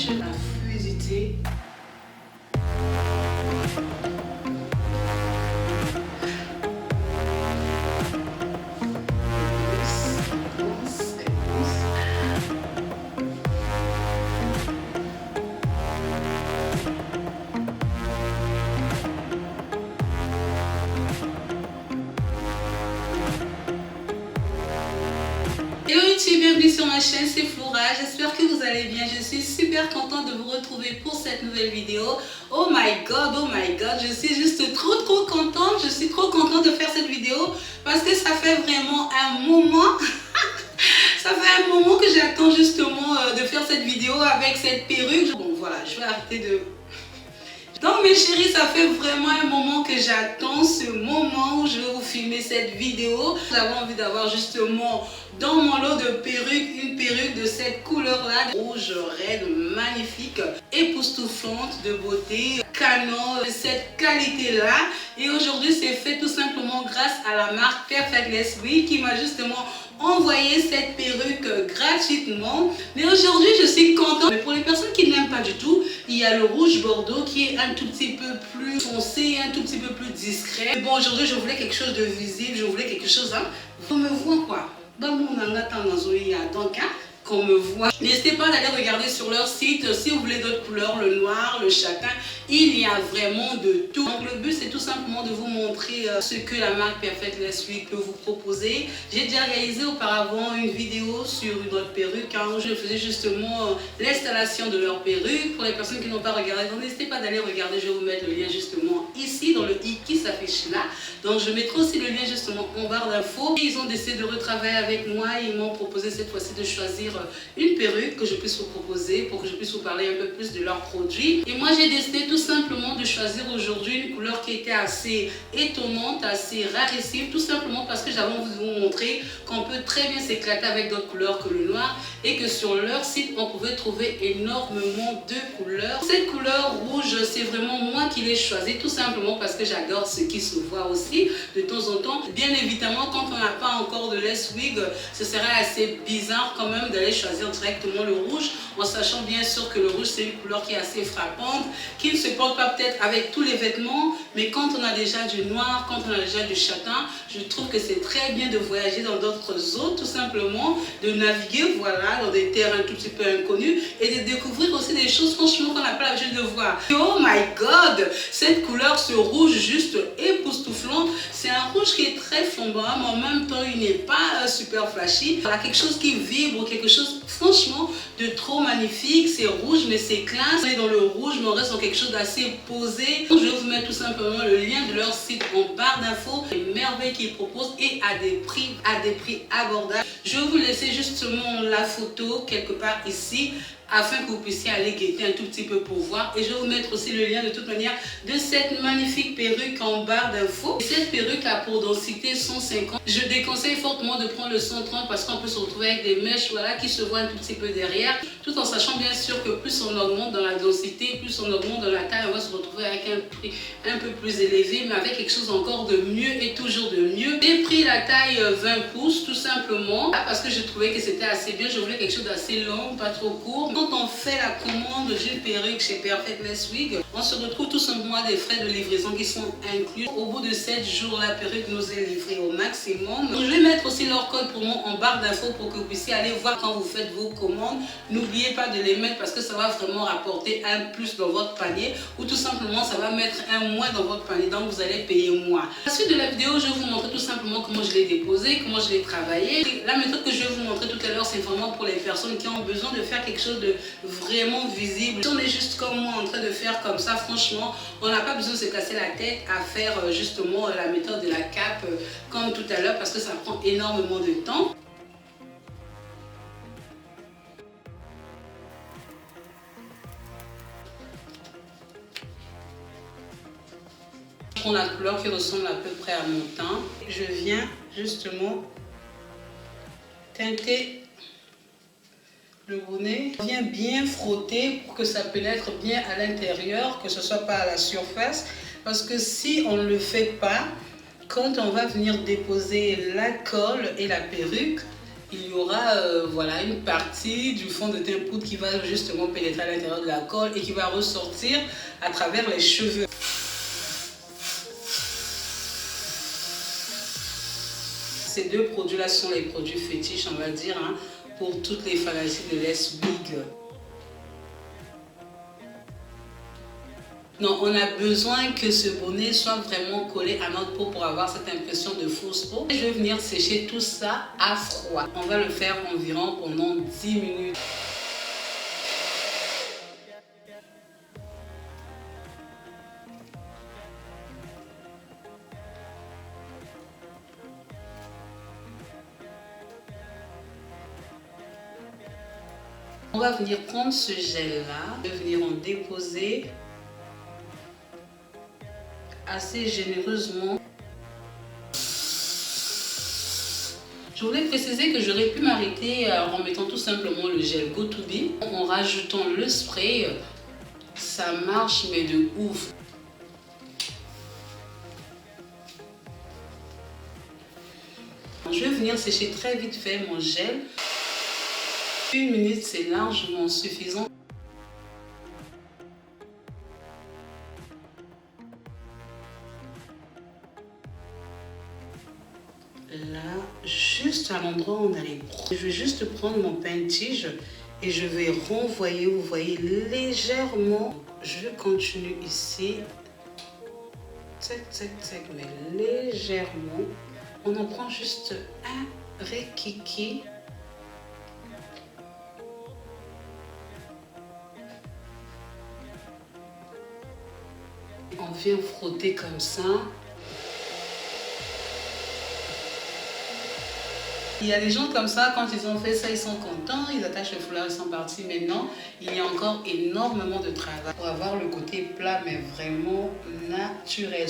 cherche la fluidité. Hello YouTube, bienvenue sur ma chaîne, c'est Flora, j'espère que vous allez bien, je suis super contente de vous retrouver pour cette nouvelle vidéo. Oh my god, je suis juste trop contente, je suis trop contente de faire cette vidéo parce que ça fait vraiment un moment, ça fait un moment que j'attends justement de faire cette vidéo avec cette perruque. Bon voilà, je vais arrêter de... Donc mes chéris, ça fait vraiment un moment que j'attends ce moment où je vais vous filmer cette vidéo. J'avais envie d'avoir justement dans mon lot de perruques, une perruque de cette couleur-là, rouge, raide, magnifique, époustouflante de beauté, canon, de cette qualité-là. Et aujourd'hui, c'est fait tout simplement grâce à la marque Perfectless Wig qui m'a justement envoyé cette perruque gratuitement. Mais aujourd'hui, je suis contente. Mais pour les personnes qui n'aiment pas du tout, il y a le rouge bordeaux qui est un tout petit peu plus foncé, un tout petit peu plus discret. Mais bon, aujourd'hui, je voulais quelque chose de visible, je voulais quelque chose, hein. On me voit quoi? Donc, qu'on me voit. N'hésitez pas d'aller regarder sur leur site si vous voulez d'autres couleurs, le noir, le châtain, il y a vraiment de tout. Donc le but c'est tout simplement de vous montrer ce que la marque Perfectless Wig peut vous proposer. J'ai déjà réalisé auparavant une vidéo sur une autre perruque où je faisais justement l'installation de leur perruque. Pour les personnes qui n'ont pas regardé, donc n'hésitez pas d'aller regarder, je vais vous mettre le lien justement ici dans le i qui s'affiche là. Donc je mettrai aussi le lien justement en barre d'infos. Ils ont décidé de retravailler avec moi, ils m'ont proposé cette fois-ci de choisir une perruque que je puisse vous proposer pour que je puisse vous parler un peu plus de leurs produits. Et moi j'ai décidé tout simplement de choisir aujourd'hui une couleur qui était assez étonnante, assez rarissime, tout simplement parce que j'avais envie de vous montrer qu'on peut très bien s'éclater avec d'autres couleurs que le noir et que sur leur site on pouvait trouver énormément de couleurs. Cette couleur rouge, c'est vraiment moi qui l'ai choisie tout simplement parce que j'adore ce qui se voit aussi de temps en temps. Bien évidemment, quand on n'a pas encore de lace wig, ce serait assez bizarre quand même d'aller choisir directement le rouge en sachant bien sûr que le rouge c'est une couleur qui est assez frappante, qui ne se porte pas peut-être avec tous les vêtements, mais quand on a déjà du noir, quand on a déjà du châtain, je trouve que c'est très bien de voyager dans d'autres eaux tout simplement, de naviguer voilà dans des terres un tout petit peu inconnues et de découvrir aussi des choses franchement qu'on n'a pas l'habitude de voir. Oh my god, cette couleur, ce rouge juste époustouflant, c'est un rouge qui est très flambant mais en même temps il n'est pas super flashy. Voilà, quelque chose qui vibre, quelque chose franchement de trop magnifique. C'est rouge mais c'est classe. On est dans le rouge mais on reste dans quelque chose d'assez posé. Donc, je vais vous mettre tout simplement le lien de leur site en barre d'infos, les merveilles qu'ils proposent et à des prix abordables. Je vais vous laisser justement la photo quelque part ici afin que vous puissiez aller guetter un tout petit peu pour voir. Et je vais vous mettre aussi le lien de toute manière de cette magnifique perruque en barre d'infos. Cette perruque a pour densité 150. Je déconseille fortement de prendre le 130 parce qu'on peut se retrouver avec des mèches voilà, qui se voient un tout petit peu derrière. Tout en sachant bien sûr que plus on augmente dans la densité, plus on augmente dans la taille, on va se retrouver avec un prix un peu plus élevé, mais avec quelque chose encore de mieux et toujours de mieux. J'ai pris la taille 20 pouces tout simplement parce que je trouvais que c'était assez bien. Je voulais quelque chose d'assez long, pas trop court. Quand on fait la commande d'une perruque chez Perfectless Wig, on se retrouve tout simplement à des frais de livraison qui sont inclus. Au bout de 7 jours, la perruque nous est livrée au maximum. Donc, je vais mettre aussi leur code promo en barre d'infos pour que vous puissiez aller voir quand vous faites vos commandes. N'oubliez pas de les mettre parce que ça va vraiment rapporter un plus dans votre panier ou tout simplement ça va mettre un moins dans votre panier, donc vous allez payer moins. À la suite de la vidéo, je vais vous montrer tout simplement comment je l'ai déposé, comment je l'ai travaillé. La méthode que je vais vous montrer tout à l'heure, c'est vraiment pour les personnes qui ont besoin de faire quelque chose de vraiment visible. Si on est juste comme moi en train de faire comme ça, franchement, on n'a pas besoin de se casser la tête à faire justement la méthode de la cape comme tout à l'heure parce que ça prend énormément de temps. Je prends la couleur qui ressemble à peu près à mon teint. Je viens justement teinter le bonnet. Je viens bien frotter pour que ça pénètre bien à l'intérieur, que ce ne soit pas à la surface. Parce que si on ne le fait pas, quand on va venir déposer la colle et la perruque, il y aura voilà, une partie du fond de teint poudre qui va justement pénétrer à l'intérieur de la colle et qui va ressortir à travers les cheveux. Ces deux produits-là sont les produits fétiches, on va dire, hein, pour toutes les fanatistes de Les Wig. Non, on a besoin que ce bonnet soit vraiment collé à notre peau pour avoir cette impression de fausse peau. Je vais venir sécher tout ça à froid. On va le faire environ pendant 10 minutes. On va venir prendre ce gel-là, je vais venir en déposer assez généreusement. Je voulais préciser que j'aurais pu m'arrêter en mettant tout simplement le gel Go2B. En rajoutant le spray, ça marche mais de ouf. Je vais venir sécher très vite fait mon gel. 1 minute, c'est largement suffisant. Là, juste à l'endroit où on a les brocs. Je vais juste prendre mon pain-tige et je vais renvoyer, vous voyez, légèrement. Je continue ici. Tac, tac, tac, mais légèrement. On en prend juste un rikiki. On vient frotter comme ça. Il y a des gens comme ça, quand ils ont fait ça, ils sont contents, ils attachent le foulard, ils sont partis. Mais non, il y a encore énormément de travail pour avoir le côté plat, mais vraiment naturel.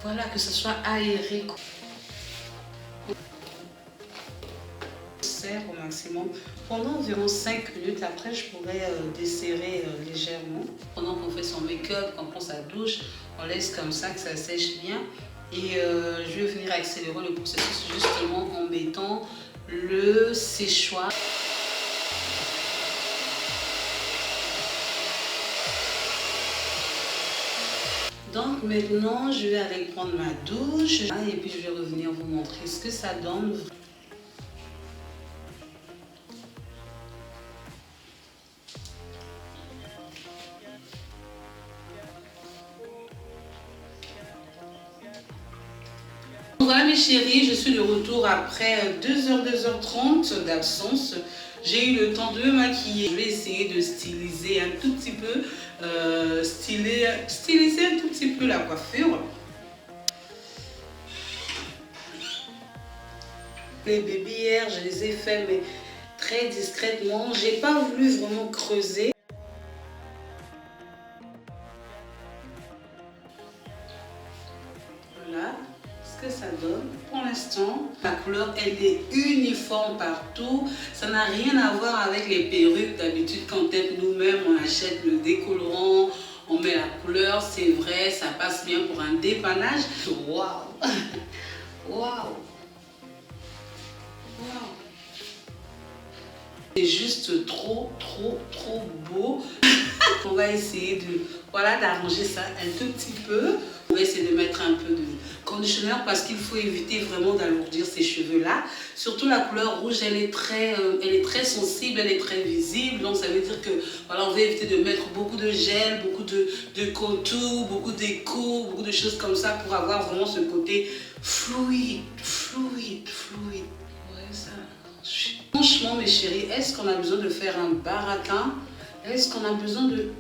Voilà, que ce soit aéré. Serre au maximum pendant environ 5 minutes. Après, je pourrais desserrer légèrement. Pendant qu'on fait son make-up, qu'on prend sa douche, on laisse comme ça que ça sèche bien. Et je vais venir accélérer le processus justement en mettant le séchoir. Donc maintenant, je vais aller prendre ma douche et puis je vais revenir vous montrer ce que ça donne. Voilà mes chéris, je suis de retour après 2h30 d'absence. J'ai eu le temps de me maquiller. Je vais essayer de styliser un tout petit peu, styliser un tout petit peu la coiffure. Les babyères, je les ai fait mais très discrètement. J'ai pas voulu vraiment creuser. Voilà ce que ça donne. Pour l'instant, la couleur elle est uniforme partout. Ça n'a rien à voir avec les perruques d'habitude. Quand nous-mêmes on achète le décolorant, on met la couleur, c'est vrai, ça passe bien pour un dépannage. Waouh! Waouh! C'est juste trop beau. On va essayer de voilà, d'arranger ça un tout petit peu. On va essayer de mettre un peu de conditionneur parce qu'il faut éviter vraiment d'alourdir ces cheveux là. Surtout la couleur rouge, elle est très sensible, elle est très visible. Donc ça veut dire que voilà, on va éviter de mettre beaucoup de gel, beaucoup de contour, beaucoup d'écho, beaucoup de choses comme ça pour avoir vraiment ce côté fluide. Ouais, ça. Franchement mes chéris, est-ce qu'on a besoin de faire un baratin? Est-ce qu'on a besoin de...